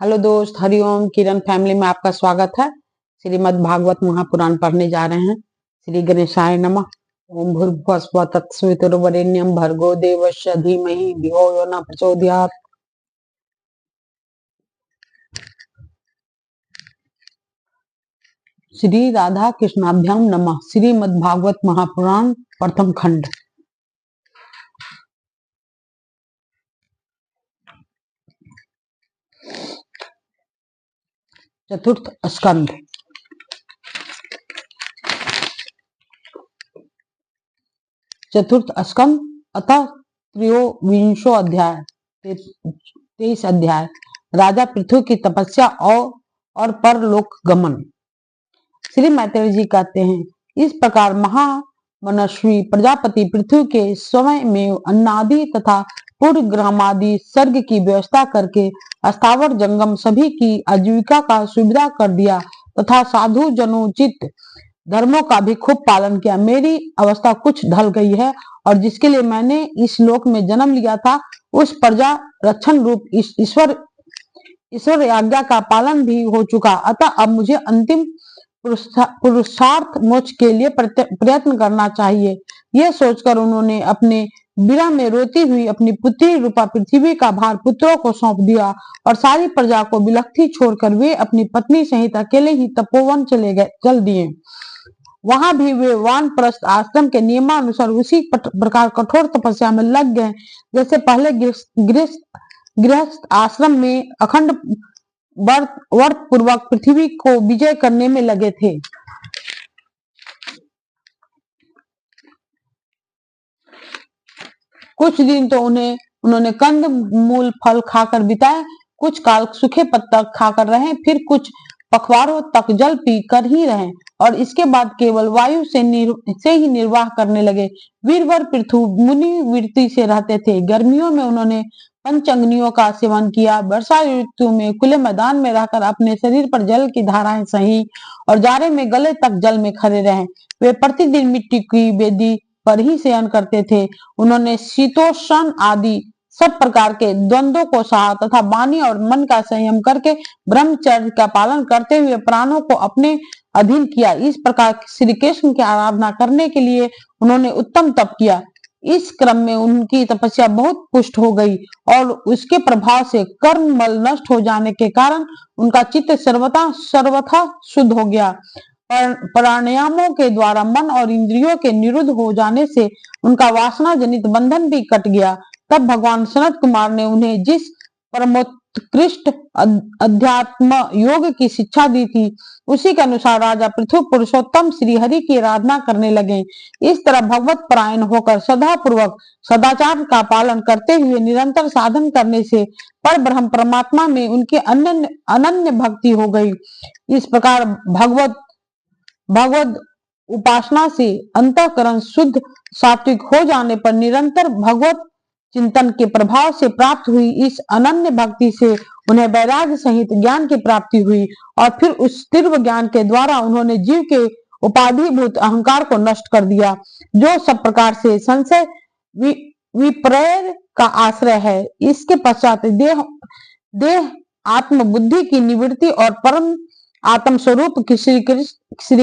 Hello दोस्त, हरिओम। किरण family में आपका स्वागत है। श्रीमद् भागवत महापुराण पढ़ने जा रहे हैं। श्री गणेशाय नमः। ओम भूर्भुवः स्वः तत्सवितुर्वरेण्यं भर्गो देवस्य धीमहि धियो यो न प्रचोदयात्। श्री राधा कृष्णाभ्याम नमः। श्रीमद् भागवत महापुराण प्रथम खंड। चतुर्थ स्कंद। चतुर्थ स्कंद अतः त्रयोविंशो अध्याय 23 अध्याय। राजा पृथु की तपस्या और परलोक गमन। श्री मैत्रेय जी कहते हैं, इस प्रकार महामनस्वी प्रजापति पृथ्वी के समय में अन्नादि तथा पूर्वग्रामादि सर्ग की व्यवस्था करके स्थावर जंगम सभी की आजीविका का सुविधा कर दिया तथा साधु जनोचित धर्मों का भी खूब पालन किया। मेरी अवस्था कुछ ढल गई है और जिसके लिए मैंने इस लोक में जन्म लिया था उस प्रजा रक्षण रूप ईश्वर आज्ञा का पालन भी हो चुका। अतः अब मुझे अंतिम पुरुषार्थ मोक्ष के लिए प्रयत्न करना चाहिए। यह सोचकर उन्होंने अपने विरह में रोती हुई अपनी पुत्री रूपा पृथ्वी का भार पुत्रों को सौंप दिया और सारी प्रजा को बिलखती छोड़कर वे अपनी पत्नी सहित अकेले ही तपोवन चल दिए। वहां भी वे वानप्रस्थ आश्रम के नियमानुसार उसी प्रकार कठोर तपस्या में लग गए जैसे पहले गृहस्थ आश्रम में अखंड व्रत पूर्वक पृथ्वी को विजय करने में लगे थे। कुछ दिन तो उन्होंने कंद मूल फल खाकर बिताए, कुछ काल सूखे पत्ता खाकर रहे, फिर कुछ पखवारों तक जल पी कर ही रहे और इसके बाद केवल वायु से ही निर्वाह करने लगे। वीरवर पृथु मुनि वृत्ति से रहते थे। गर्मियों में उन्होंने पंचअग्नियों का सेवन किया, वर्षा ऋतु में खुले मैदान में रहकर अपने शरीर पर जल की धाराएं सही और जाड़े में गले तक जल में खड़े रहे। वे प्रतिदिन मिट्टी की वेदी पर ही शयन करते थे। उन्होंने शीतोष्ण आदि सब प्रकार के द्वंद्वों को सहा तथा वाणी और मन का संयम करके ब्रह्मचर्य का पालन करते हुए प्राणों को अपने अधीन किया। इस प्रकार श्री कृष्ण की आराधना करने के लिए उन्होंने उत्तम तप किया। इस क्रम में उनकी तपस्या बहुत पुष्ट हो गई और उसके प्रभाव से कर्म मल नष्ट हो जाने के कारण उनका चित्त सर्वथा शुद्ध हो गया। प्राणायामों के द्वारा मन और इंद्रियों के निरुद्ध हो जाने से उनका वासना जनित बंधन भी कट गया। तब भगवान सनत कुमार ने उन्हें जिस परमोत्कृष्ट अध्यात्म योग की शिक्षा दी थी उसी के अनुसार राजा पृथु पुरुषोत्तम श्री हरि की आराधना करने लगे। इस तरह भगवत परायण होकर सदा पूर्वक सदाचार का पालन करते हुए निरंतर साधन करने से पर ब्रह्म परमात्मा में उनकी अनन्य भक्ति हो गई। इस प्रकार भगवत उपासना से अंतःकरण शुद्ध सात्विक हो जाने पर निरंतर भगवत चिंतन के प्रभाव से प्राप्त हुई इस अनन्य भक्ति से उन्हें वैराग्य सहित ज्ञान की प्राप्ति हुई और फिर उस तीव्र ज्ञान के द्वारा उन्होंने जीव के उपाधिभूत अहंकार को नष्ट कर दिया जो सब प्रकार से संशय विपर्य का आश्रय है। इसके पश्चात देह आत्म बुद्धि की निवृत्ति और परम आत्म स्वरूप की श्री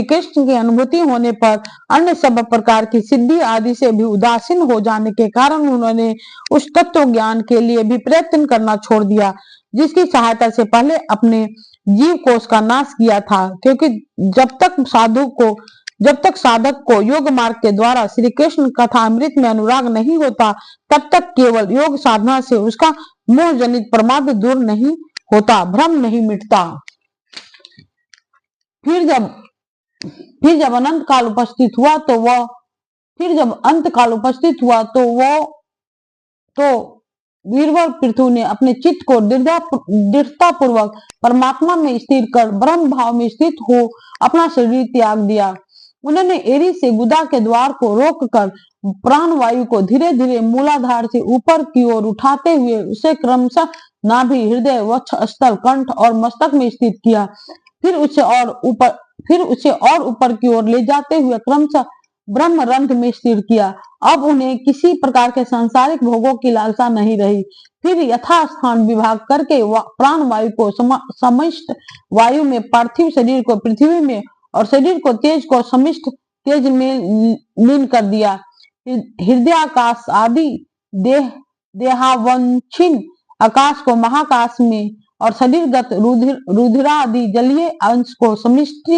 कृष्ण की अनुभूति होने पर अन्य सब प्रकार की सिद्धि आदि से भी उदासीन हो जाने के कारण उन्होंने उस तत्व ज्ञान के लिए भी प्रयत्न करना छोड़ दिया जिसकी सहायता से पहले अपने जीव कोष का नाश किया था। क्योंकि जब तक साधक को योग मार्ग के द्वारा श्री कृष्ण कथा अमृत में अनुराग नहीं होता तब तक केवल योग साधना से उसका मोह जनित प्रमाद दूर नहीं होता, भ्रम नहीं मिटता। फिर जब अनंत काल उपस्थित हुआ तो वीरवर पृथु ने अपने चित्त को दृढ़ता पूर्वक परमात्मा में स्थिर कर ब्रह्म भाव में स्थित हो अपना शरीर त्याग दिया। उन्होंने एरी से गुदा के द्वार को रोककर प्राण वायु को धीरे धीरे मूलाधार से ऊपर की ओर उठाते हुए उसे क्रमशः नाभि, हृदय, वक्ष स्थल, कंठ और मस्तक में स्थित किया। फिर उसे और ऊपर की ओर ले जाते हुए क्रमशः ब्रह्मरंध्र में स्थिर किया। अब उन्हें किसी प्रकार के सांसारिक भोगों की लालसा नहीं रही। फिर यथास्थान विभाग करके प्राण वायु को समिष्ट वायु में, पार्थिव शरीर को पृथ्वी में और शरीर को तेज को समिष्ट तेज में लीन कर दिया। हृदयाकाश आदि देहावच्छिन्न आकाश को महाकाश में और शरीरगत रुधिरादि जलीय अंश को समिष्ट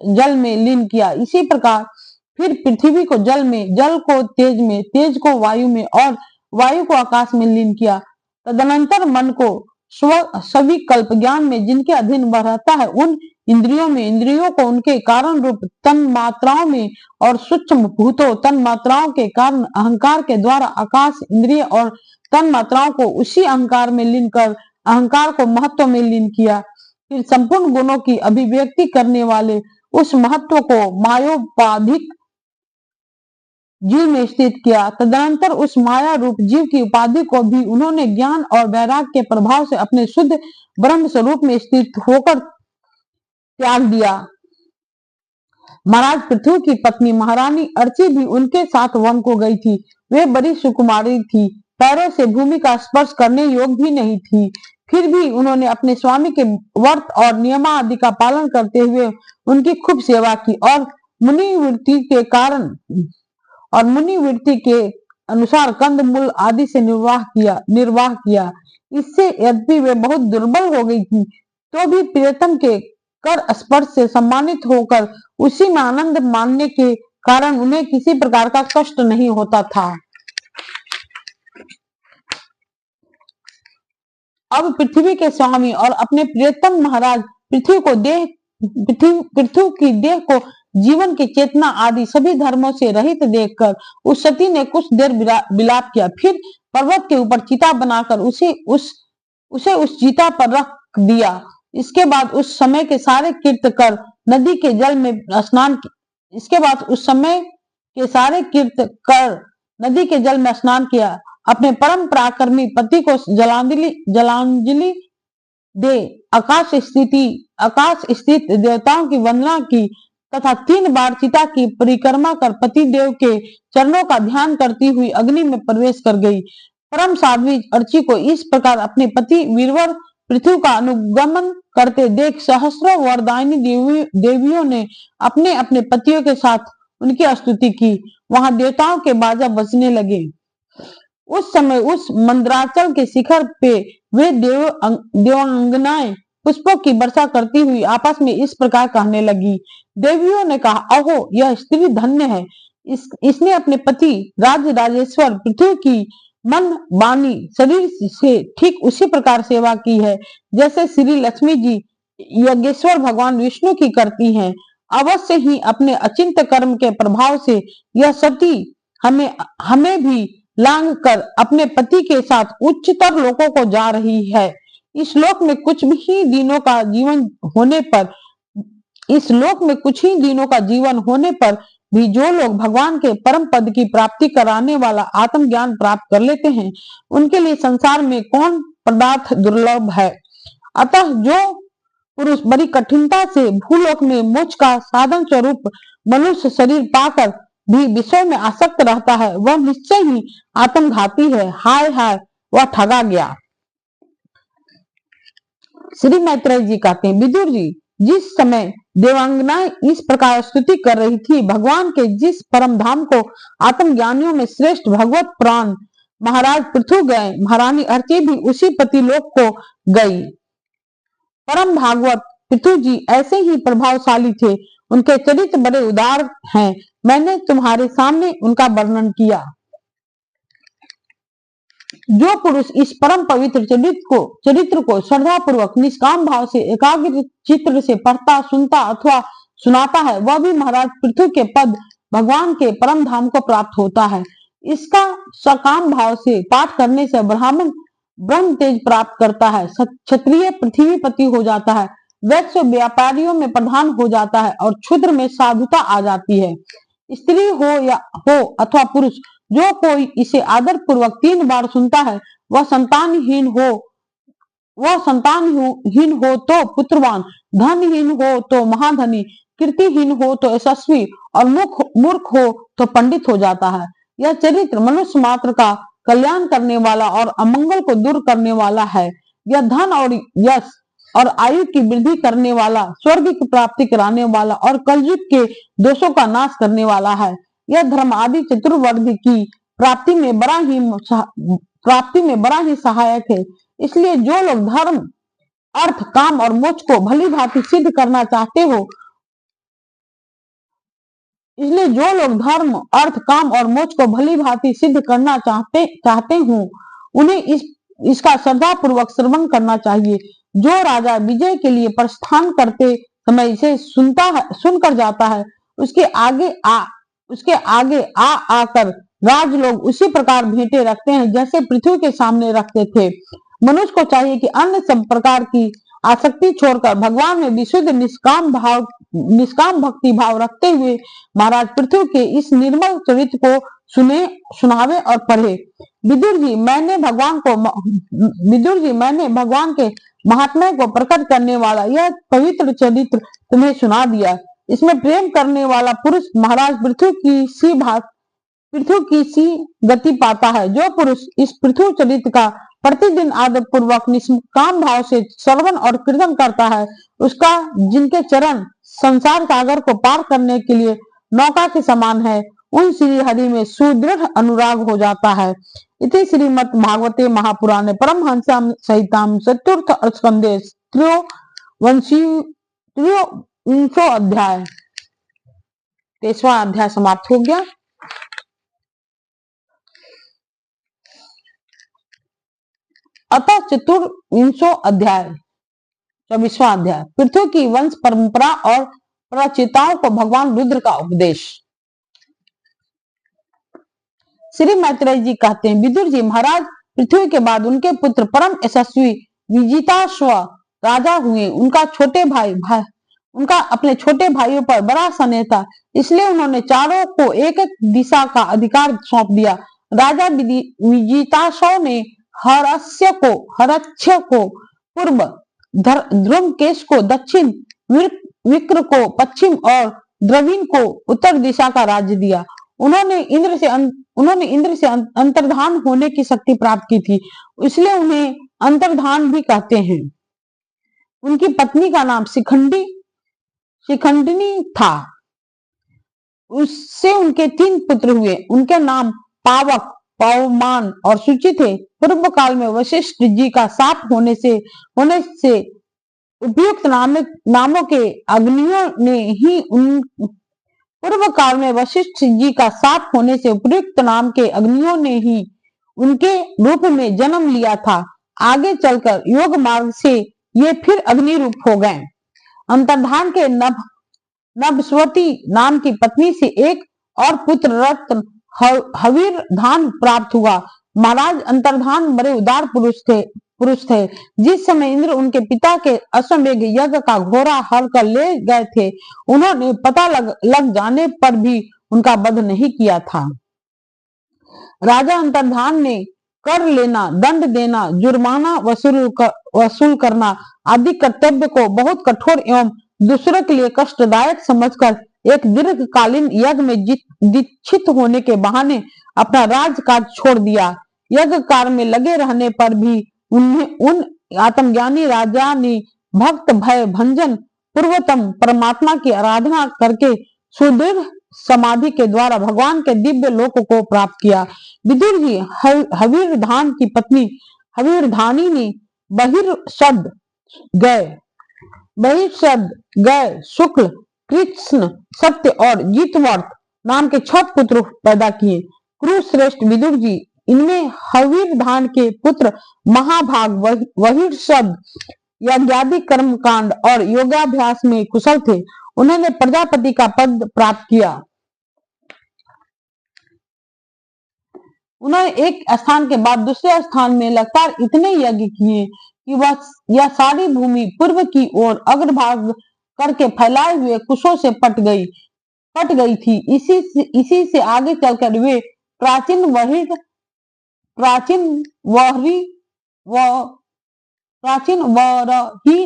जल में लीन किया। इसी प्रकार फिर पृथ्वी को जल में, जल को तेज में, तेज को वायु में और वायु को आकाश में लीन किया। तदनंतर मन को सविकल्प ज्ञान में जिनके अधीन वह रहता है, उन इंद्रियों में, इंद्रियों को उनके कारण रूप तन मात्राओं में और सूक्ष्म भूतों तन मात्राओं के कारण अहंकार के द्वारा आकाश इंद्रिय और तन मात्राओं को उसी अहंकार में लीन कर अहंकार को महत्व में लीन किया। फिर संपूर्ण गुणों की अभिव्यक्ति करने वाले उस महत्व को मायोपाधिक जीव में स्थित किया। तदनंतर उस माया रूप जीव की उपाधि को भी उन्होंने ज्ञान और वैराग्य के प्रभाव से अपने शुद्ध ब्रह्म स्वरूप में स्थित होकर त्याग दिया। महाराज पृथु की पत्नी महारानी अर्ची भी उनके साथ वन को गई थी। वे बड़ी सुकुमारी थी, पैरों से भूमि का स्पर्श करने योग्य भी नहीं थी। फिर भी उन्होंने अपने स्वामी के व्रत और नियमा आदि का पालन करते हुए उनकी खूब सेवा की और मुनिवृत्ति के अनुसार कंद मूल आदि से निर्वाह किया। इससे यद्यपि वे बहुत दुर्बल हो गई थी, तो भी प्रियतम के कर स्पर्श से सम्मानित होकर उसी में आनंद मानने के कारण उन्हें किसी प्रकार का कष्ट नहीं होता था। अब पृथ्वी के स्वामी और अपने प्रियतम महाराज पृथु की देह को जीवन की चेतना आदि सभी धर्मों से रहित देखकर उस सती ने कुछ देर विलाप किया। फिर पर्वत के ऊपर चिता बनाकर उसे उस चिता पर रख दिया। इसके बाद उस समय के सारे कीर्त कर नदी के जल में स्नान किया। अपने परम पराक्रमी पति को जलांजलि दे आकाश स्थित देवताओं की वंदना की तथा 3 बार चिता की परिक्रमा कर पति देव के चरणों का ध्यान करती हुई अग्नि में प्रवेश कर गई। परम साध्वी अर्ची को इस प्रकार अपने पति वीरवर पृथ्वी का अनुगमन करते देख सहस्रों वरदायिनी देवियों ने अपने अपने पतियों के साथ उनकी स्तुति की। वहां देवताओं के बाजा बजने लगे। उस समय उस मंदराचल के शिखर पे वे देवांगनाएं पुष्पों की वर्षा करती हुई आपस में इस प्रकार कहने लगी। देवियों ने कहा, अहो यह स्त्री धन्य है, इसने अपने पति राजेश्वर पृथ्वी की मन वाणी शरीर से ठीक उसी प्रकार सेवा की है जैसे श्री लक्ष्मी जी यज्ञेश्वर भगवान विष्णु की करती हैं। अवश्य ही अपने अचिंत्य कर्म के प्रभाव से यह सती हमें भी लांग कर अपने पति के साथ उच्चतर लोकों को जा रही है। इस लोक में कुछ ही दिनों का जीवन होने पर भी जो लोग भगवान के परम पद की प्राप्ति कराने वाला आत्मज्ञान प्राप्त कर लेते हैं, उनके लिए संसार में कौन पदार्थ दुर्लभ है। अतः जो पुरुष बड़ी कठिनता से भूलोक में मोक्ष का साधन स्वरूप मनुष्य शरीर पाकर भी विषय में आसक्त रहता है, वह निश्चय ही आत्मघाती है। हाय हाय, वह ठगा गया। श्री मैत्रेय जी कहते हैं, विदुर जी, जिस समय देवांगनाएं इस प्रकार स्तुति कर रही थी, भगवान के जिस परम धाम को आत्मज्ञानियों में श्रेष्ठ भगवत प्राण महाराज पृथु गए, महारानी अर्ची भी उसी पतिलोक को गई। परम भागवत पृथु जी ऐसे ही प्रभावशाली थे। उनके चरित्र बड़े उदार हैं। मैंने तुम्हारे सामने उनका वर्णन किया। जो पुरुष इस परम पवित्र चरित्र को श्रद्धा पूर्वक निष्काम भाव से एकाग्र चित्र से पढ़ता, सुनता अथवा सुनाता है, वह भी महाराज पृथु के पद भगवान के परम धाम को प्राप्त होता है। इसका सकाम भाव से पाठ करने से ब्राह्मण ब्रह्म तेज प्राप्त करता है, क्षत्रिय पृथ्वीपति हो जाता है, वैश्य व्यापारियों में प्रधान हो जाता है और क्षुद्र में साधुता आ जाती है। स्त्री हो अथवा पुरुष, जो कोई इसे आदर पूर्वक 3 बार सुनता है, वह संतानहीन हो तो पुत्रवान, धनहीन हो तो महाधनी, कीर्तिहीन हो तो यशस्वी और मूर्ख हो तो पंडित हो जाता है। यह चरित्र मनुष्य मात्र का कल्याण करने वाला और अमंगल को दूर करने वाला है। यह धन और यश और आयु की वृद्धि करने वाला, स्वर्ग की प्राप्ति कराने वाला और कलयुग के दोषों का नाश करने वाला है। यह धर्म आदि चतुर्वर्ग की प्राप्ति में बड़ा ही सहायक है। इसलिए जो लोग धर्म, अर्थ, काम और मोक्ष को भली भांति सिद्ध करना चाहते हो इसलिए जो लोग धर्म, अर्थ, काम और मोक्ष को भली भांति सिद्ध करना चाहते हो उन्हें इसका श्रद्धा पूर्वक श्रवण करना चाहिए। जो राजा विजय के लिए प्रस्थान करते समय इसे सुनकर जाता है, उसके आगे आकर राज लोग उसी प्रकार भेंटे रखते हैं जैसे पृथ्वी के सामने रखते थे। मनुष्य को चाहिए कि अन्य सब प्रकार की आसक्ति छोड़कर भगवान में विशुद्ध निष्काम भक्ति भाव रखते हुए महाराज पृथ्वी के इस निर्मल चरित्र को सुनावे और पढ़े। विदुर जी, मैंने भगवान के महात्म्य को प्रकट करने वाला यह पवित्र चरित्र तुम्हें सुना दिया। इसमें प्रेम करने वाला पुरुष महाराज पृथ्वी की सी गति पाता है। जो पुरुष इस पृथ्वी चरित्र का प्रतिदिन आदर पूर्वक निष्काम भाव से श्रवण और कीर्तन करता है, उसका जिनके चरण संसार सागर को पार करने के लिए नौका के समान है, उन श्री हरि में सुदृढ़ अनुराग हो जाता है। इति श्रीमद् भागवते महापुराणे परमहंस्याम सहिताम चतुर्थ स्कंदे त्रयोविंशो अध्याय 23वां अध्याय समाप्त हो गया। अतः चतुर्विंशो अध्याय 24वां अध्याय पृथ्वी की वंश परंपरा और प्रचेताओं को भगवान रुद्र का उपदेश। श्री मैत्रेय जी कहते हैं, विदुर जी, महाराज पृथ्वी के बाद उनके पुत्र परम यशस्वी विजिताश्व राजा हुए। उनका अपने छोटे भाइयों पर बड़ा स्नेह था, इसलिए उन्होंने चारों को एक एक दिशा का अधिकार सौंप दिया। राजा विजिताश्व ने हरस्य को पूर्व, ध्रुमकेश को दक्षिण, विक्र को पश्चिम और द्रविण को उत्तर दिशा का राज्य दिया। उन्होंने इंद्र से अंतर्धान होने की शक्ति प्राप्त की थी, इसलिए उन्हें अंतर्धान भी कहते हैं। उनकी पत्नी का नाम शिखंडिनी था। उससे उनके 3 पुत्र हुए। उनके नाम पावक, पवमान और सूची थे। पूर्व काल में वशिष्ठ जी का शाप होने से उपयुक्त नामों के अग्नियों ने ही उनके रूप में जन्म लिया था। आगे चलकर योग मार्ग से ये फिर अग्नि रूप हो गए। अंतर्धान के नभस्वती नाम की पत्नी से एक और पुत्र रत्न हवीरधान प्राप्त हुआ। महाराज अंतर्धान बड़े उदार पुरुष थे। जिस समय इंद्र उनके पिता के अश्वमेघ यज्ञ का घोड़ा हर कर ले गए थे, उन्होंने पता लग जाने पर भी उनका वध नहीं किया था। राजा अंतर्धान ने कर लेना, दंड देना, जुर्माना वसूल करना आदि कर्तव्य को बहुत कठोर एवं दूसरों के लिए कष्टदायक समझकर एक दीर्घकालीन यज्ञ में दीक्षित होने के बहाने अपना राजकाज छोड़ दिया। यज्ञ कार्य में लगे रहने पर भी उन आत्मज्ञानी राजा ने भक्त भय भंजन पूर्वतम परमात्मा की आराधना करके सुदृढ़ समाधि के द्वारा भगवान के दिव्य लोक को प्राप्त किया। विदुर जी, हवीरधान की पत्नी हवीरधानी ने बहिर्षद गय, शुक्ल, कृष्ण, सत्य और जितवर्त नाम के 6 पुत्र पैदा किए। कुरुश्रेष्ठ विदुर जी, इनमें हवीरधान के पुत्र महाभाग बहिर्षद यज्ञादि कर्मकांड और योगाभ्यास में कुशल थे। उन्होंने प्रजापति का पद प्राप्त किया। उन्होंने एक स्थान के बाद दूसरे स्थान में लगातार इतने यज्ञ किए कि यह सारी भूमि पूर्व की ओर अग्रभाग करके फैलाए हुए कुशों से पट गई थी। इसी से आगे चलकर वे प्राचीन वरही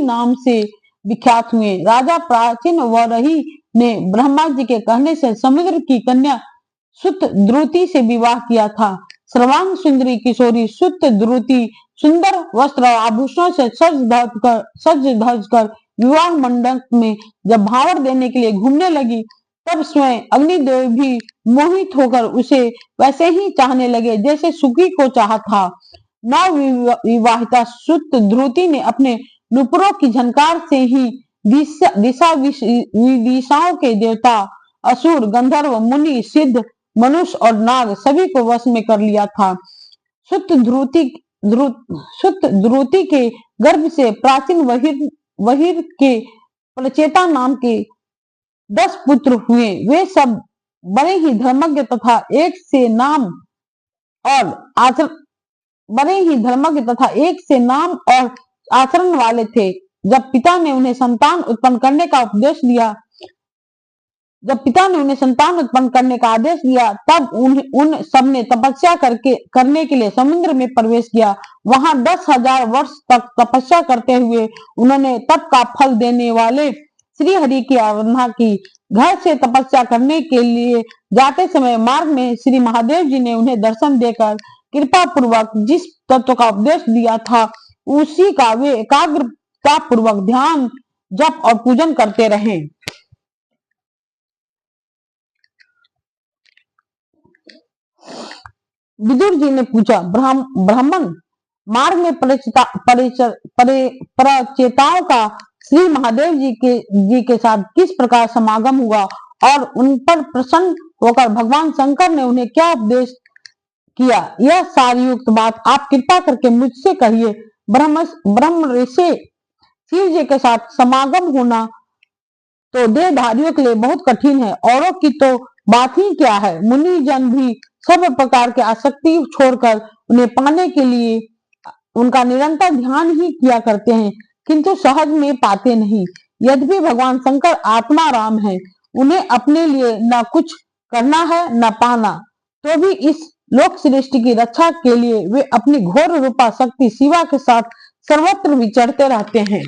नाम से विख्यात हुए। राजा प्राचीन वरही ने ब्रह्मा जी के कहने से समुद्र की कन्या सुत द्रुति से विवाह किया था। सर्वांग सुंदरी किशोरी सुत द्रुति सुंदर वस्त्र और आभूषणों से सज धज कर विवाह मंडप में जब भावर देने के लिए घूमने लगी, तब स्वयं अग्निदेव भी मोहित होकर उसे वैसे ही चाहने लगे जैसे सुकी को चाहा था। नव विवाहिता सुत ध्रुति ने अपने नुपुरों की झनकार से ही दिशा विदिशाओं के देवता, असुर, गंधर्व, मुनि, सिद्ध, मनुष्य और नाग सभी को वश में कर लिया था। सुत ध्रुति के गर्भ से प्राचीन वहिर के प्रचेता नाम के 10 पुत्र हुए। वे सब बड़े ही धर्मज्ञ तथा एक से नाम और आचरण वाले थे। जब पिता ने उन्हें संतान उत्पन्न करने का आदेश दिया, तब उन सब ने तपस्या करने के लिए समुद्र में प्रवेश किया। वहां 10,000 वर्ष तक तपस्या करते हुए उन्होंने तप का फल देने वाले श्री हरि की आराधना की। घर से तपस्या करने के लिए जाते समय मार्ग में श्री महादेव जी ने उन्हें दर्शन देकर कृपा पूर्वक जिस तत्व का उपदेश दिया था, उसी का वे एकाग्रता पूर्वक ध्यान, जप और पूजन करते रहे। विदुर जी ने पूछा, ब्राह्मण, मार्ग में प्रचेताओं का श्री महादेव जी के साथ किस प्रकार समागम हुआ और उन पर प्रसन्न होकर भगवान शंकर ने उन्हें क्या उपदेश किया, यह सारयुक्त बात आप कृपा करके मुझसे कहिए। ब्रह्म ऋषि शिव जी के साथ समागम होना तो देहधारियों के लिए बहुत कठिन है, औरों की तो बात ही क्या है। मुनि जन भी सब प्रकार के आसक्ति छोड़कर उन्हें पाने के लिए उनका निरंतर ध्यान ही किया करते हैं, किंतु सहज में पाते नहीं। यद्यपि भगवान शंकर आत्मा राम है, उन्हें अपने लिए न कुछ करना है न पाना, तो भी इस लोक सृष्टि की रक्षा के लिए वे अपनी घोर रूपा शक्ति शिवा के साथ सर्वत्र विचरते रहते हैं।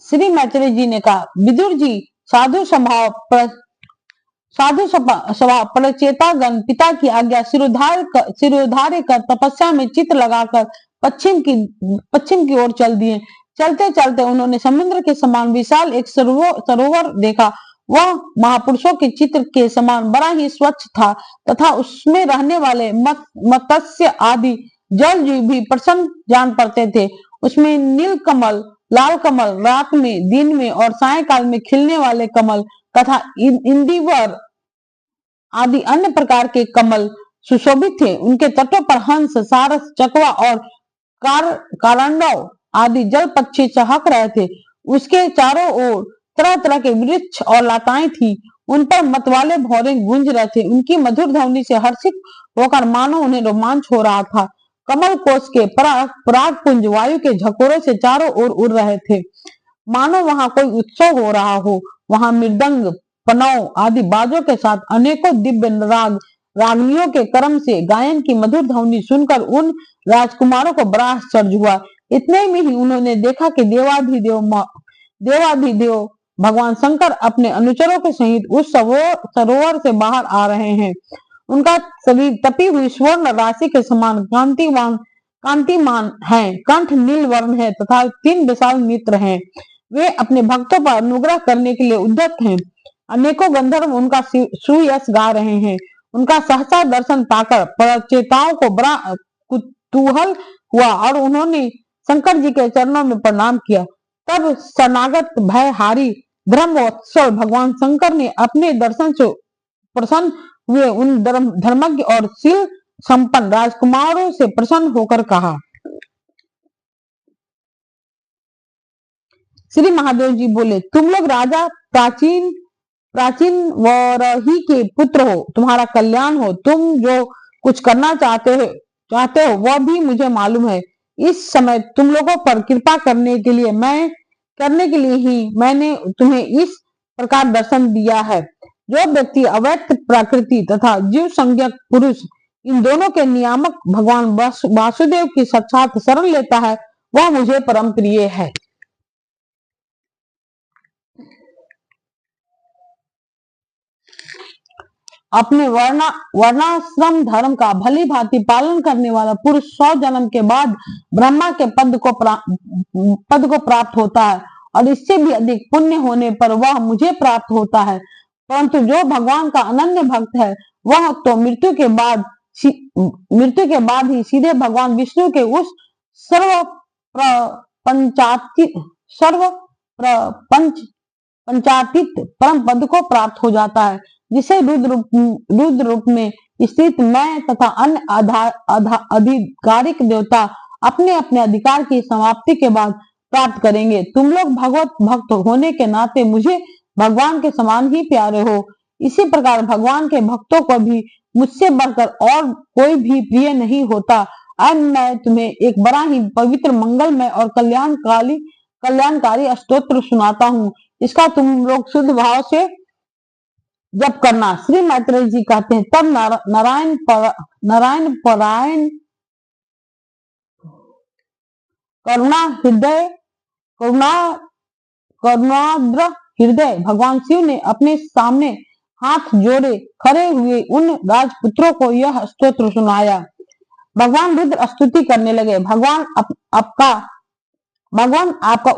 श्री मैत्रेय जी ने कहा, विदुर जी, साधु स्वभाव प्रचेतागण पिता की आज्ञा सिरोधार्य कर तपस्या में चित्त लगाकर पश्चिम की ओर चल दिए। चलते चलते उन्होंने समुद्र के समान विशाल एक सरोवर देखा। वह महापुरुषों के चित्र के समान बड़ा ही स्वच्छ था तथा उसमें रहने वाले मत्स्य आदि जल जीव भी प्रसन्न जान पड़ते थे। उसमें नील कमल, लाल कमल, रात में, दिन में और सायंकाल में खिलने वाले कमल तथा इंदिवर आदि अन्य प्रकार के कमल सुशोभित थे। उनके तटों पर हंस, सारस, चकवा और कारंडव आदि जल पक्षी चहक रहे थे। उसके चारों ओर तरह तरह के वृक्ष और लताएं थी। उन पर मतवाले भौरे गूंज रहे थे। उनकी मधुर ध्वनि से हर्षित होकर मानो उन्हें रोमांच हो रहा था। कमल कोश के पराग पुंज वायु के झकोरों से चारों ओर उड़ रहे थे, मानो वहां कोई उत्सव हो रहा हो। वहां मृदंग, पनौ आदि बाजों के साथ अनेकों दिव्य रागनियों के क्रम से गायन की मधुर ध्वनि सुनकर उन राजकुमारों को बड़ा आश्चर्य हुआ। इतने में ही उन्होंने देखा कि देवाधिदेव भगवान शंकर अपने अनुचरों के सहित उस सरोवर से बाहर आ रहे हैं। उनका शरीर तपी हुई स्वर्ण राशि के समान कांतिमान है, कंठ नील वर्ण है तथा 3 विशाल नेत्र हैं। वे अपने भक्तों पर अनुग्रह करने के लिए उद्यत हैं। अनेकों गंधर्व उनका सुयश गा रहे हैं। उनका सहसा दर्शन पाकर प्रचेताओं को बड़ा कुतूहल हुआ और उन्होंने शंकर जी के चरणों में प्रणाम किया। तब शरणागत भयहारी ब्रह्मवत्सल भगवान शंकर ने अपने दर्शन से प्रसन्न हुए उन धर्मज्ञ और शील संपन्न राजकुमारों से प्रसन्न होकर कहा। श्री महादेव जी बोले, तुम लोग राजा प्राचीन वरही के पुत्र हो, तुम्हारा कल्याण हो। तुम जो कुछ करना चाहते हो वह भी मुझे मालूम है। इस समय तुम लोगों पर कृपा करने के लिए ही मैंने तुम्हें इस प्रकार दर्शन दिया है। जो व्यक्ति अव्यक्त प्रकृति तथा जीव संज्ञक पुरुष इन दोनों के नियामक भगवान वासुदेव की साक्षात शरण लेता है, वह मुझे परम प्रिय है। अपने वर्णाश्रम धर्म का भली भांति पालन करने वाला पुरुष 100 जन्म के बाद ब्रह्मा के पद को प्राप्त होता है और इससे भी अधिक पुण्य होने पर वह मुझे प्राप्त होता है। परंतु जो भगवान का अनन्य भक्त है वह तो मृत्यु के बाद ही सीधे भगवान विष्णु के उस सर्व पंचातीत परम पद को प्राप्त हो जाता है, जिसे रुद्र रूप में स्थित मैं तथा अन्य आधिकारिक देवता अपने अपने अधिकार की समाप्ति के बाद प्राप्त करेंगे। तुम लोग भगवत भक्त होने के नाते मुझे भगवान के समान ही प्यारे हो। इसी प्रकार भगवान के भक्तों को भी मुझसे बढ़कर और कोई भी प्रिय नहीं होता। अब मैं तुम्हें एक बड़ा ही पवित्र, मंगलमय और कल्याणकारी स्तोत्र सुनाता हूँ। इसका तुम लोग शुद्ध भाव से जप करना। श्री मैत्रेय जी कहते हैं, तब नारायण परायण करुणाद्र हृदय भगवान शिव ने अपने सामने हाथ जोड़े खड़े हुए उन राजपुत्रों को यह स्तोत्र सुनाया। भगवान रुद्र स्तुति करने लगे, भगवान आपका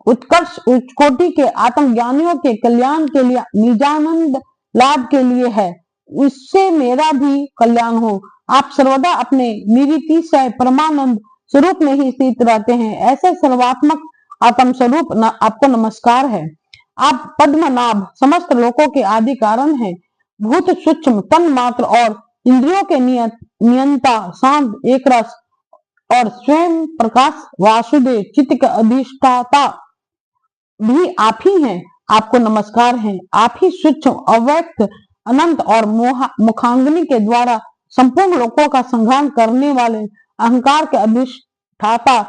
उत्कर्ष उच्च कोटि के आत्मज्ञानियों के कल्याण के लिए, निजानंद लाभ के लिए है, उससे मेरा भी कल्याण हो। आप सर्वदा अपने निरतिशय परमानंद स्वरूप में ही स्थित रहते हैं। ऐसे सर्वात्मक आत्म स्वरूप आपको नमस्कार है। आप पद्मनाभ समस्त लोकों के आदि कारण हैं। भूत सूक्ष्म तन मात्र और इंद्रियों के नियंता, शांत, एक रस और स्वयं प्रकाश वासुदेव चित्त के अधिष्ठाता भी आप ही हैं। आपको नमस्कार है। आप ही सूक्ष्म, अव्यक्त, अनंत और मुखाग्नि के द्वारा संपूर्ण लोकों का संहार करने वाले, अहंकार के अधिष्ठाता,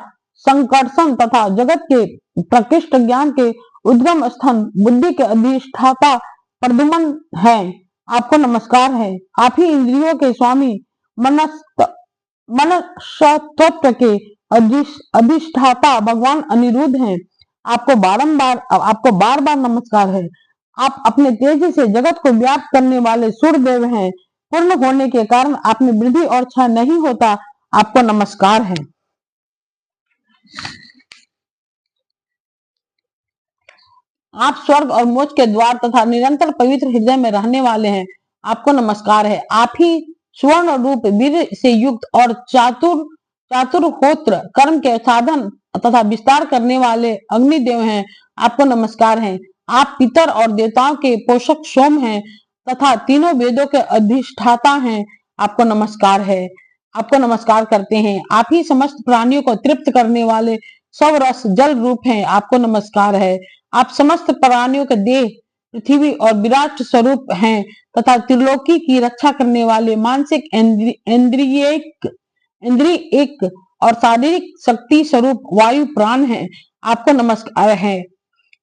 संकर्षण तथा जगत के प्रकृष्ट ज्ञान के उद्गम स्थान, बुद्धि के अधिष्ठाता प्रद्युम्न है। आपको नमस्कार है। आप ही इंद्रियों के स्वामी, मनस्तत्व के अधिष्ठाता भगवान अनिरुद्ध हैं। आपको बार बार नमस्कार है। आप अपने तेज से जगत को व्याप्त करने वाले सूर्यदेव हैं। पूर्ण होने के कारण आप में वृद्धि और क्षय नहीं होता। आपको नमस्कार है। आप स्वर्ग और मोक्ष के द्वार तथा निरंतर पवित्र हृदय में रहने वाले हैं। आपको नमस्कार है। आप ही स्वर्ण रूप वीर से युक्त और चातुर्होत्र कर्म के साधन तथा विस्तार करने वाले अग्निदेव हैं। आपको नमस्कार है। आप पितर और देवताओं के पोषक सोम हैं तथा तीनों वेदों के अधिष्ठाता हैं। आपको नमस्कार है। आपको नमस्कार करते हैं। आप ही समस्त प्राणियों को तृप्त करने वाले सवरस जल रूप हैं। आपको नमस्कार है। आप समस्त प्राणियों के देह, पृथ्वी और विराट स्वरूप हैं तथा त्रिलोकी की रक्षा करने वाले मानसिक, इंद्रियिक और शारीरिक शक्ति स्वरूप वायु प्राण हैं। आपको नमस्कार है।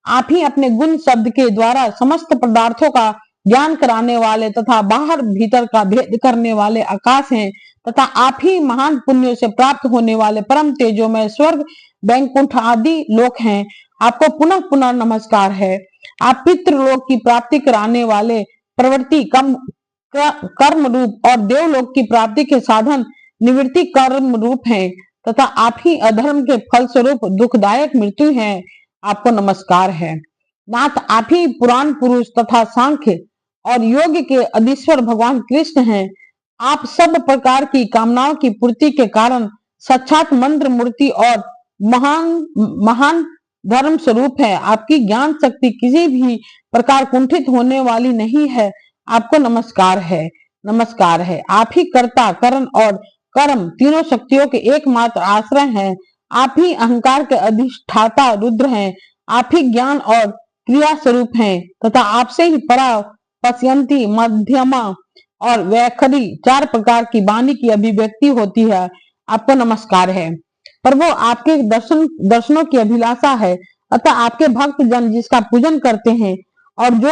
आप ही अपने गुण शब्द के द्वारा समस्त पदार्थों का ज्ञान कराने वाले तथा बाहर भीतर का भेद करने वाले आकाश हैं तथा आप ही महान पुण्यों से प्राप्त होने वाले परम तेजोमय स्वर्ग, वैकुंठ आदि लोक हैं। आपको पुनः पुनः नमस्कार है। आप पितृलोक की प्राप्ति कराने वाले प्रवृत्ति कर्म रूप और देवलोक की प्राप्ति के साधन निवृत्ति कर्म रूप हैं तथा आप ही अधर्म के फल स्वरूप दुखदायक मृत्यु हैं। आपको नमस्कार है। नाथ, आप ही पुराण पुरुष तथा सांख्य और योग के अधीश्वर भगवान कृष्ण हैं। आप सब प्रकार की कामनाओं की पूर्ति के कारण साक्षात मंत्र मूर्ति और महान धर्म स्वरूप है। आपकी ज्ञान शक्ति किसी भी प्रकार कुंठित होने वाली नहीं है। आपको नमस्कार है। नमस्कार है। आप ही कर्ता, करण और कर्म तीनों शक्तियों के एकमात्र आश्रय हैं। आप ही अहंकार के अधिष्ठाता रुद्र हैं। आप ही ज्ञान और क्रिया स्वरूप हैं तथा आपसे ही परा, पश्यंती, मध्यमा और वैखरी 4 प्रकार की वाणी की अभिव्यक्ति होती है। आपको नमस्कार है। प्रभु, आपके दर्शनों की अभिलाषा है अतः आपके भक्त जन जिसका पूजन करते हैं और जो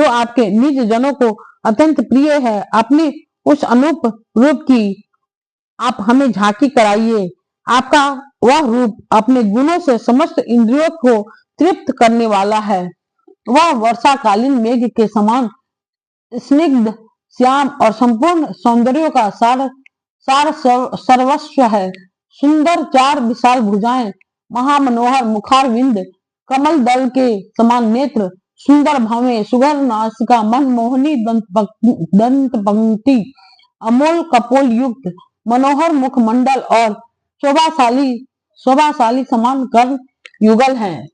आपके निज जनों को अत्यंत प्रिय है, अपने उस अनूप रूप की आप हमें झांकी कराइए। आपका वह रूप अपने गुणों से समस्त इंद्रियों को तृप्त करने वाला है। वह वर्षाकालीन मेघ के समान स्निग्ध, श्याम और संपूर्ण सौंदर्य का सर्वस्व है। सुंदर चार विशाल भुजाएं, महामनोहर मुखारविंद, कमल दल के समान नेत्र, सुंदर भवें, सुघर नासिका, मनमोहनी दंत पंक्ति, अमोल कपोल युक्त मनोहर मुखमंडल और शोभाशाली समान कर युगल हैं।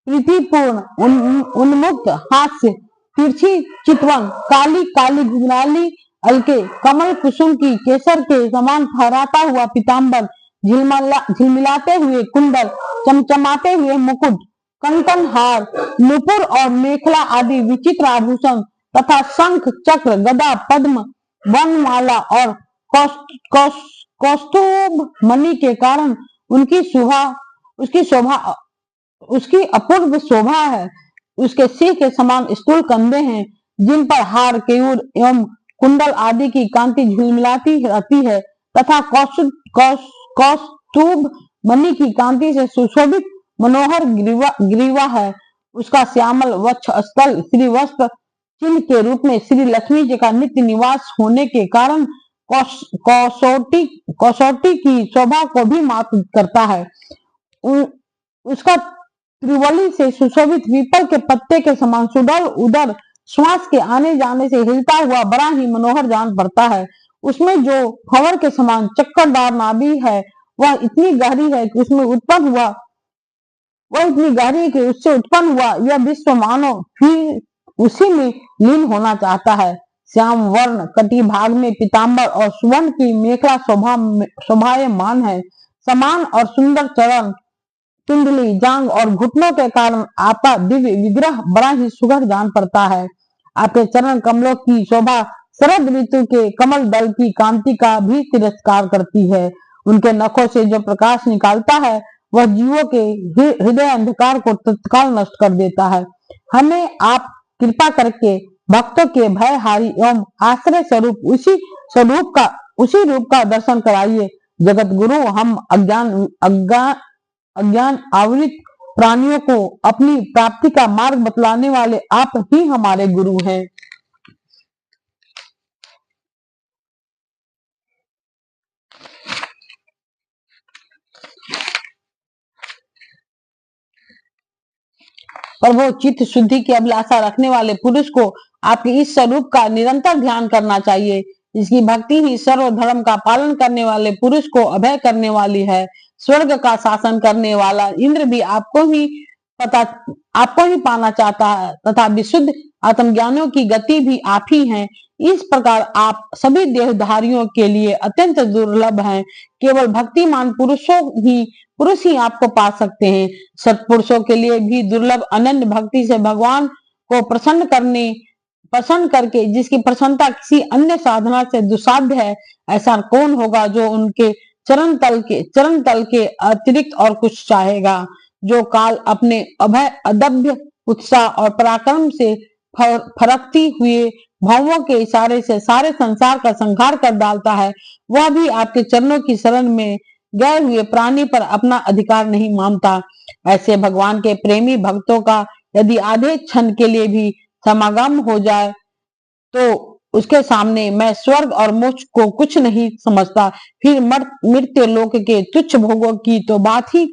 प्रीतिपूर्ण उन्मुक्त हास्य, तिरछी चितवन, काली काली घुंघराली अलके, कमल कुसुम की केसर के समान फहराता हुआ पीताम्बर, झिलमिलाते हुए कुंडल, चमचमाते हुए मुकुट, कंकन हार, नुपुर और मेखला आदि विचित्र आभूषण तथा शंख चक्र गदा पद्म वनमाला और कौस्तुभ मणि के कारण उसकी अपूर्व शोभा है। उसके सिर के समान स्थूल कंधे हैं, जिन पर हार, केयूर एवं कुंडल आदि की कांति झिलमिलाती रहती है तथा कौस्तुभ मणि की कांति से सुशोभित मनोहर ग्रीवा है। उसका श्यामल वक्ष स्थल श्री वस्त्र चिन्ह के रूप में श्री लक्ष्मी जी का नित्य निवास होने के कारण कसौटी की शोभा को भी मात करता है। उसका त्रिवली से सुशोभित पीपल के पत्ते के समान सुडौल उदर श्वास के आने जाने से हिलता हुआ बड़ा ही मनोहर जान पड़ता है। उसमें जो भंवर के समान चक्करदार नाभि है, वह इतनी गहरी है कि उससे उत्पन्न हुआ यह विश्व मानो फिर उसी में लीन होना चाहता है। श्याम वर्ण कटी भाग में पीताम्बर और सुवर्ण की मेखला शोभायमान है। समान और सुंदर चरण, पिंडली, जांग और घुटनों के कारण आपका दिव्य विग्रह बड़ा ही सुघड़ जान पड़ता है। आपके चरण कमलों की शोभा शरद ऋतु के कमल दल की कांति का भी तिरस्कार करती है। उनके नखों से जो प्रकाश निकालता है, वह जीवों के हृदय अंधकार को तत्काल नष्ट कर देता है। हमें आप कृपा करके भक्तों के भयहारी एवं आश्रय स्वरूप उसी रूप का दर्शन कराइए। जगत गुरु, हम अज्ञान आवृत प्राणियों को अपनी प्राप्ति का मार्ग बतलाने वाले आप ही हमारे गुरु हैं। प्रभु, चित्त शुद्धि की अभिलाषा रखने वाले पुरुष को आपके इस स्वरूप का निरंतर ध्यान करना चाहिए। इसकी भक्ति ही सर्व धर्म का पालन करने वाले पुरुष को अभय करने वाली है। स्वर्ग का शासन करने वाला इंद्र भी आपको ही पाना चाहता है तथा विशुद्ध आत्मज्ञानियों की गति भी आप ही हैं। इस प्रकार आप सभी देहधारियों के लिए अत्यंत दुर्लभ हैं। केवल भक्तिमान पुरुष ही आपको पा सकते हैं। सत्पुरुषों के लिए भी दुर्लभ अनन्य भक्ति से भगवान को प्रसन्न करके जिसकी प्रसन्नता किसी अन्य साधना से दुसाध्य है, ऐसा कौन होगा जो उनके चरण तल के अतिरिक्त और कुछ चाहेगा। जो काल अपने अभय अदभ्य उत्साह और पराक्रम से फरकती हुए भावों के इशारे से सारे संसार का संहार कर डालता है, वह भी आपके चरणों की शरण में गए हुए प्राणी पर अपना अधिकार नहीं मानता। ऐसे भगवान के प्रेमी भक्तों का यदि आधे क्षण के लिए भी समागम हो जाए तो उसके सामने मैं स्वर्ग और मोक्ष को कुछ नहीं समझता। फिर मृत्यु लोक के तुच्छ भोगों की तो बात ही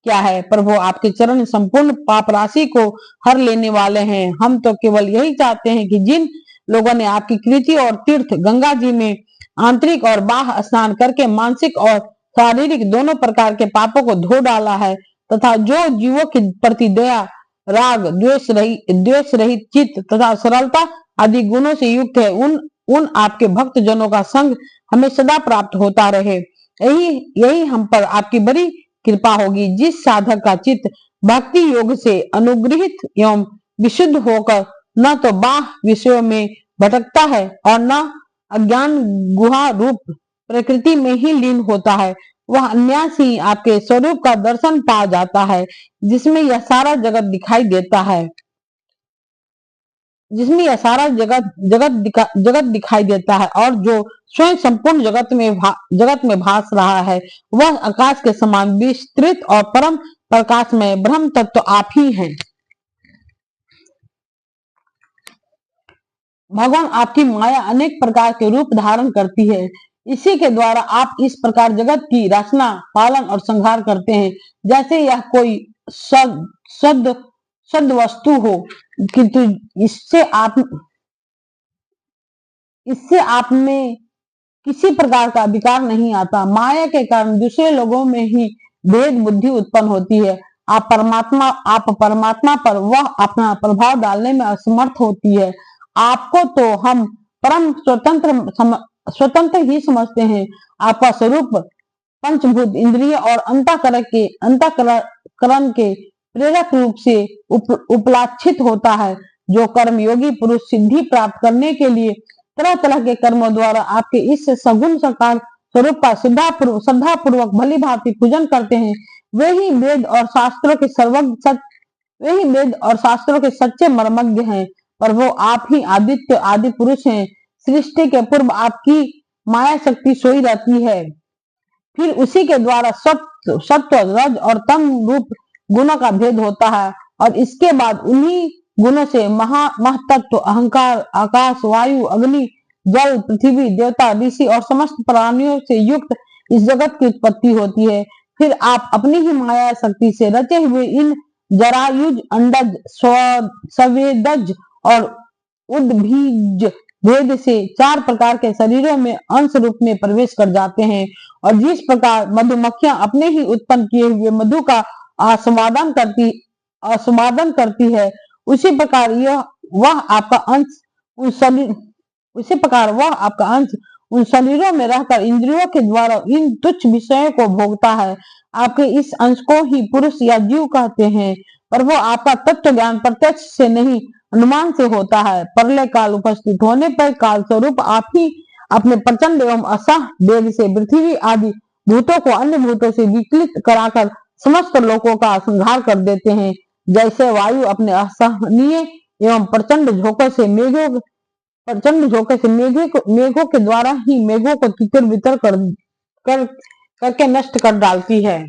क्या है। प्रभु, आपके चरण संपूर्ण पाप राशि को हर लेने वाले हैं। हम तो केवल यही चाहते हैं कि जिन लोगों ने आपकी कृति और तीर्थ गंगा जी में आंतरिक और बाह्य स्नान करके मानसिक और शारीरिक दोनों प्रकार के पापों को धो डाला है तथा जो जीवों के प्रति दया, राग, द्वेष रहित चित्त तथा सरलता आदि गुणों से युक्त है, उन आपके भक्त जनों का संग हमें सदा प्राप्त होता रहे। यही हम पर आपकी बड़ी कृपा होगी। जिस साधक का चित्त भक्ति योग से अनुग्रहित एवं विशुद्ध होकर न तो बाह्य विषयों में भटकता है और न अज्ञान गुहा रूप प्रकृति में ही लीन होता है, वह अन्यास ही आपके स्वरूप का दर्शन पा जाता है, जिसमें यह सारा जगत दिखाई देता है। जिसमें यह सारा जगत दिखाई देता है और जो स्वयं संपूर्ण जगत में भास रहा है वह आकाश के समान विस्तृत और परम प्रकाश में ब्रह्म तत्व आप ही हैं। भगवान आपकी माया अनेक प्रकार के रूप धारण करती है। इसी के द्वारा आप इस प्रकार जगत की रचना, पालन और संहार करते हैं जैसे यह कोई सद सद वस्तु हो, किंतु इससे आप में किसी प्रकार का विकार नहीं आता। माया के कारण दूसरे लोगों में ही भेद बुद्धि उत्पन्न होती है। आप परमात्मा पर वह अपना प्रभाव डालने में असमर्थ होती है। आपको तो हम परम स्वतंत्र ही समझते हैं। आपका स्वरूप पंचभूत इंद्रिय और अंतःकरण के प्रेरक रूप से उपलाक्षित होता है। जो कर्म योगी पुरुष सिद्धि प्राप्त करने के लिए तरह तरह के कर्मों द्वारा आपके इस सगुण साकार स्वरूप का श्रद्धा पूर्वक भली भांति पूजन करते हैं, वही वेद और शास्त्रों के सच्चे मर्मज्ञ हैं। पर वो आप ही आदित्य आदि पुरुष हैं। सृष्टि के पूर्व आपकी माया शक्ति सोई रहती है, फिर उसी के द्वारा सत्व रज और तम रूप गुणों का भेद होता है और इसके बाद उन्हीं गुणों से महतत्व अहंकार, आकाश, वायु, अग्नि, जल, पृथ्वी, देवता, ऋषि और समस्त प्राणियों से युक्त इस जगत की उत्पत्ति होती है। फिर आप अपनी ही माया शक्ति से रचे हुए इन जरायुज, अंडज, स्वेदज और उद्भिज भेद से 4 प्रकार के शरीरों में अंश रूप में प्रवेश कर जाते हैं और जिस प्रकार मधुमक्खियां अपने ही उत्पन्न किए हुए मधु का आस्वादन करती है, उसी प्रकार वह आपका अंश उन शरीरों में रहकर इंद्रियों के द्वारा इन तुच्छ विषयों को भोगता है। आपके इस अंश को ही पुरुष या जीव कहते हैं, पर वो आपका तत्व ज्ञान प्रत्यक्ष से नहीं अनुमान से होता है। प्रलय काल उपस्थित होने पर काल स्वरूप आप ही अपने प्रचंड एवं असह वेग से पृथ्वी आदि भूतों को अन्य भूतों से विकलित कराकर समस्त लोकों का संहार कर देते हैं। जैसे वायु अपने असहनीय एवं प्रचंड झोंकों से मेघों के द्वारा ही मेघों को तितर बितर करके नष्ट कर डालती है।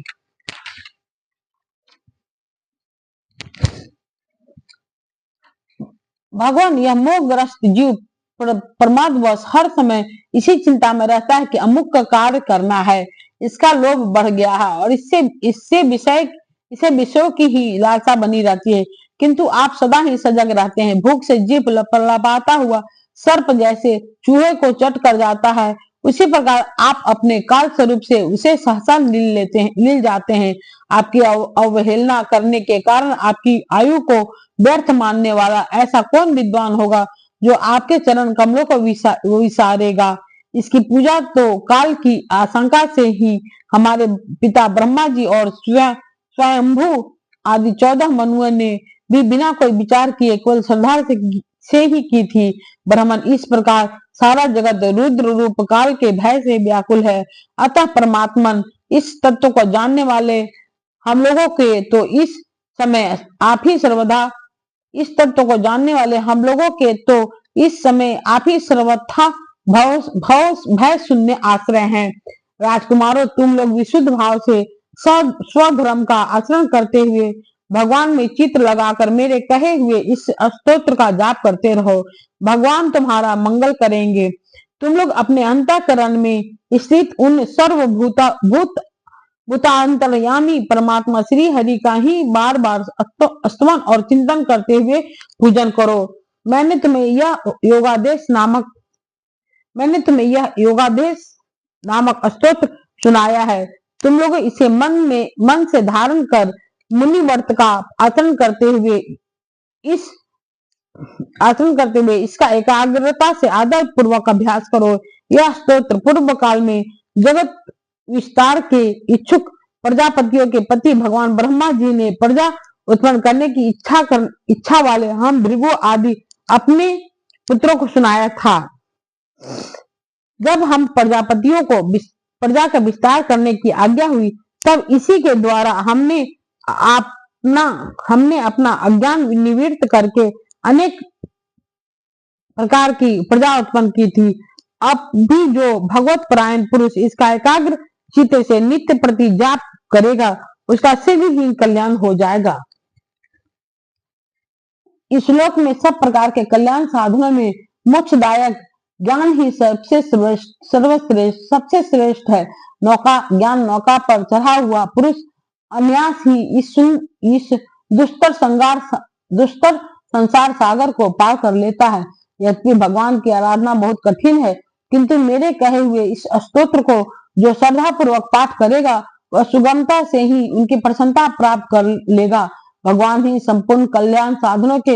भगवान यह मोहग्रस्त जीव प्रमादवश हर समय इसी चिंता में रहता है कि अमुक का कार्य करना है, इसका लोभ बढ़ गया है और इसे विषयों की ही लालसा बनी रहती है। किंतु आप सदा ही सजग रहते हैं। भूख से जीभ लपलपाता हुआ सर्प जैसे चूहे को चट कर जाता है, उसी प्रकार आप अपने काल स्वरूप से उसे सहसा लील जाते हैं। आपकी अवहेलना करने के कारण आपकी आयु को व्यर्थ मानने वाला ऐसा कौन विद्वान होगा जो आपके चरण कमलों को विसारेगा। इसकी पूजा तो काल की आशंका से ही हमारे पिता ब्रह्मा जी और स्वयंभू आदि 14 मनुओं ने भी बिना कोई विचार किए केवल श्रद्धा से ही की थी। ब्राह्मण इस प्रकार सारा जगत रुद्र रूप काल के भय से व्याकुल है। अतः परमात्मन इस तत्व को जानने वाले हम लोगों के तो इस समय आप ही सर्वथा भय शून्य आश्रय हैं। राजकुमारों, तुम लोग विशुद्ध भाव से स्वधर्म का आचरण करते हुए भगवान में चित्त लगाकर मेरे कहे हुए इस स्तोत्र का जाप करते रहो। भगवान तुम्हारा मंगल करेंगे। तुम लोग अपने अंतःकरण में स्थित उन भूतांतरयामी परमात्मा श्री हरि का ही बार बार स्तवन और चिंतन करते हुए पूजन करो। मैंने तुम्हें यह योगादेश नामक स्तोत्र सुनाया है। तुम लोग इसे मन से धारण कर मुनि व्रत का आचरण करते हुए इसका एकाग्रता से आदर पूर्वक अभ्यास करो। यह स्तोत्र पूर्व काल में जगत विस्तार के इच्छुक प्रजापतियों के पति भगवान ब्रह्मा जी ने प्रजा उत्पन्न करने की इच्छा वाले हम भृगु आदि अपने पुत्रों को सुनाया था। जब हम प्रजापतियों को प्रजा का विस्तार करने की आज्ञा हुई, तब इसी के द्वारा हमने अपना अज्ञान निवृत्त करके अनेक प्रकार की प्रजा उत्पन्न की थी। अब भी जो भगवत परायण पुरुष इसका एकाग्र चित्त से नित्य प्रति जाप करेगा उसका शीघ्र ही कल्याण हो जाएगा। इस श्लोक में सब प्रकार के कल्याण साधनों में मोक्षदायक ज्ञान ही सर्वश्रेष्ठ सबसे श्रेष्ठ है। नौका ज्ञान नौका पर चढ़ा हुआ पुरुष अनायास ही इस दुष्टर संसार सागर को पार कर लेता है। यद्यपि भगवान की आराधना बहुत कठिन है, किंतु मेरे कहे हुए इस स्तोत्र को जो श्रद्धा पूर्वक पाठ करेगा वह सुगमता से ही उनकी प्रसन्नता प्राप्त कर लेगा। भगवान ही संपूर्ण कल्याण साधनों के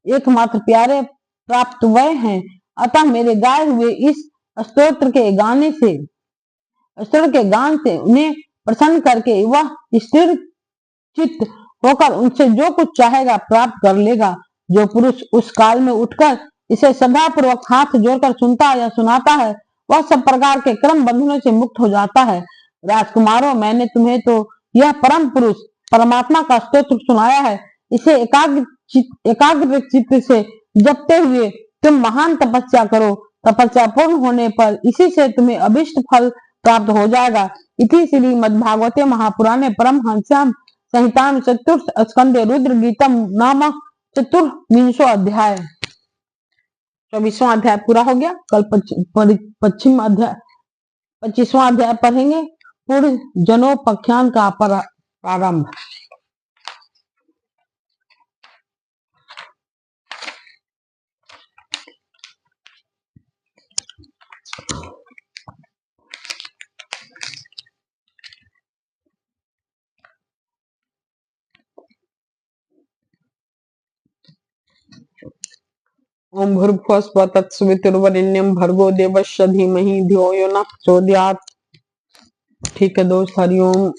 एकमात्र प्यारे प्राप्त वह हैं। अतः मेरे गाए हुए इस स्तोत्र के गान से उन्हें प्रसन्न करके वह स्थिर चित्त होकर उनसे जो कुछ चाहेगा प्राप्त कर लेगा। जो पुरुष उस काल में उठकर इसे श्रद्धा पूर्वक हाथ जोड़कर सुनता या सुनाता है वह सब प्रकार के कर्म बंधनों से मुक्त हो जाता है। राजकुमारों, मैंने तुम्हें तो यह परम पुरुष परमात्मा का स्तोत्र सुनाया है। इसे एकाग्र चित्त से जपते हुए तुम महान तपस्या करो। तपस्या पूर्ण होने पर इसी से तुम्हें अभिष्ट फल प्राप्त हो जाएगा। इति श्रीमद्भागवते महापुराणे परमहंस्याम संहिताम चतुर्थ स्कंदे रुद्र गीतम नाम चतुर्विंशो अध्याय। 24वां अध्याय पूरा हो गया। कल 25वां अध्याय पढ़ेंगे। पूर्ण जनोपख्यान का प्रारंभ। ओम भूर्भुवः स्वः तत्सवितुर्वरेण्यं भर्गो देवस्य धीमहि धियो यो नः प्रचोदयात्। ठीक है दोस्त, हरिओम।